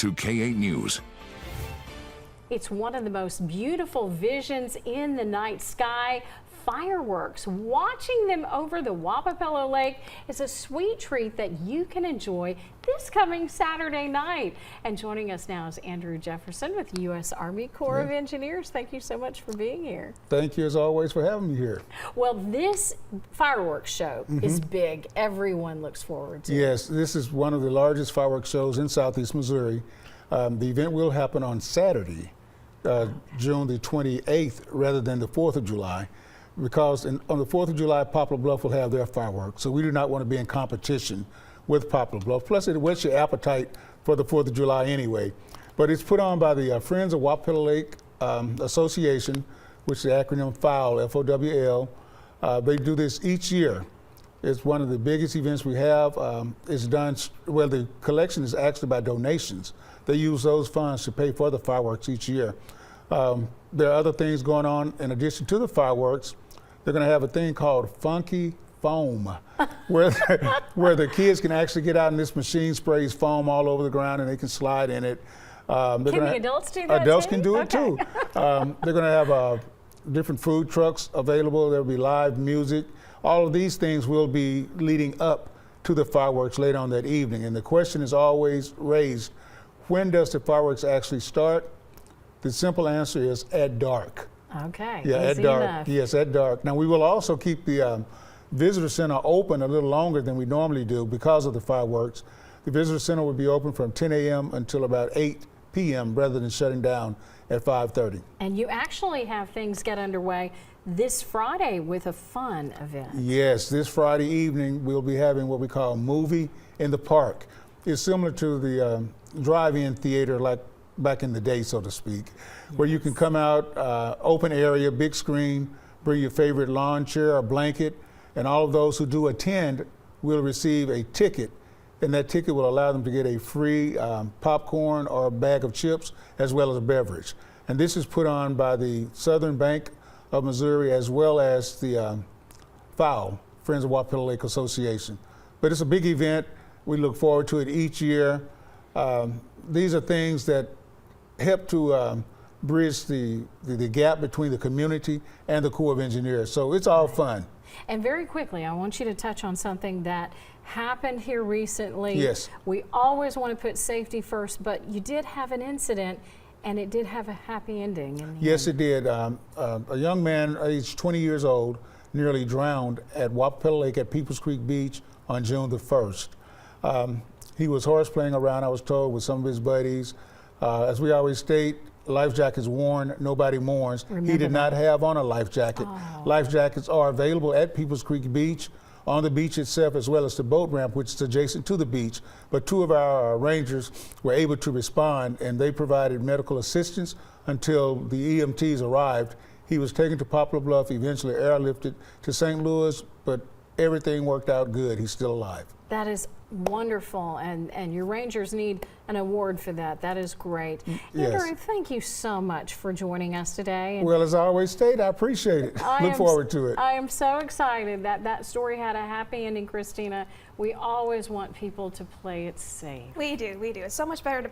to K8 News. It's one of the most beautiful visions in the night sky. Fireworks. Watching them over the Wappapello Lake is a sweet treat that you can enjoy this coming Saturday night. And joining us now is Andrew Jefferson with the U.S. Army Corps of Engineers. Thank you so much for being here. Thank you as always for having me here. Well, this fireworks show is big. Everyone looks forward to it. Yes, this is one of the largest fireworks shows in Southeast Missouri. The event will happen on Saturday, June the 28th, rather than the 4th of July. Because on the 4th of July, Poplar Bluff will have their fireworks. So we do not want to be in competition with Poplar Bluff. Plus, it whets your appetite for the 4th of July anyway. But it's put on by the Friends of Wappapello Lake Association, which is the acronym FOWL, F-O-W-L. They do this each year. It's one of the biggest events we have. It's done, well, the collection is actually by donations. They use those funds to pay for the fireworks each year. There are other things going on in addition to the fireworks. They're going to have a thing called Funky Foam, where the kids can actually get out and this machine sprays foam all over the ground and they can slide in it. Can the adults do that Adults too? can do it too. They're going to have different food trucks available. There'll be live music. All of these things will be leading up to the fireworks later on that evening. And the question is always raised, when does the fireworks actually start? The simple answer is at dark. Okay. Yeah, at easy dark. enough. Yes, at dark. Now we will also keep the visitor center open a little longer than we normally do because of the fireworks. The visitor center will be open from 10 a.m. until about 8 p.m. rather than shutting down at 5:30. And you actually have things get underway this Friday with a fun event. Yes, this Friday evening we'll be having what we call Movie in the Park. It's similar to the drive-in theater like back in the day, so to speak, where you can come out, open area, big screen, bring your favorite lawn chair or blanket, and all of those who do attend will receive a ticket, and that ticket will allow them to get a free popcorn or a bag of chips as well as a beverage. And this is put on by the Southern Bank of Missouri as well as the FOWL, Friends of Wappapello Lake Association. But it's a big event. We look forward to it each year. These are things that help to bridge the gap between the community and the Corps of Engineers. So it's all fun. And very quickly, I want you to touch on something that happened here recently. Yes. We always want to put safety first, but you did have an incident and it did have a happy ending in the Yes, end. it did. A young man, aged 20 years old, nearly drowned at Wappapello Lake at Peoples Creek Beach on June the 1st. He was horseplaying around, I was told, with some of his buddies. As we always state, life jackets worn, nobody mourns. He did not have on a life jacket. Oh. Life jackets are available at Peoples Creek Beach, on the beach itself, as well as the boat ramp, which is adjacent to the beach. But two of our rangers were able to respond, and they provided medical assistance until the EMTs arrived. He was taken to Poplar Bluff, eventually airlifted to St. Louis, but everything worked out good. He's still alive. That is wonderful, and your Rangers need an award for that. That is great. Yes. Andrew, thank you so much for joining us today. And Well, as I always state, I appreciate it. Look forward to it. I am so excited that that story had a happy ending, Christina. We always want people to play it safe. We do. It's so much better to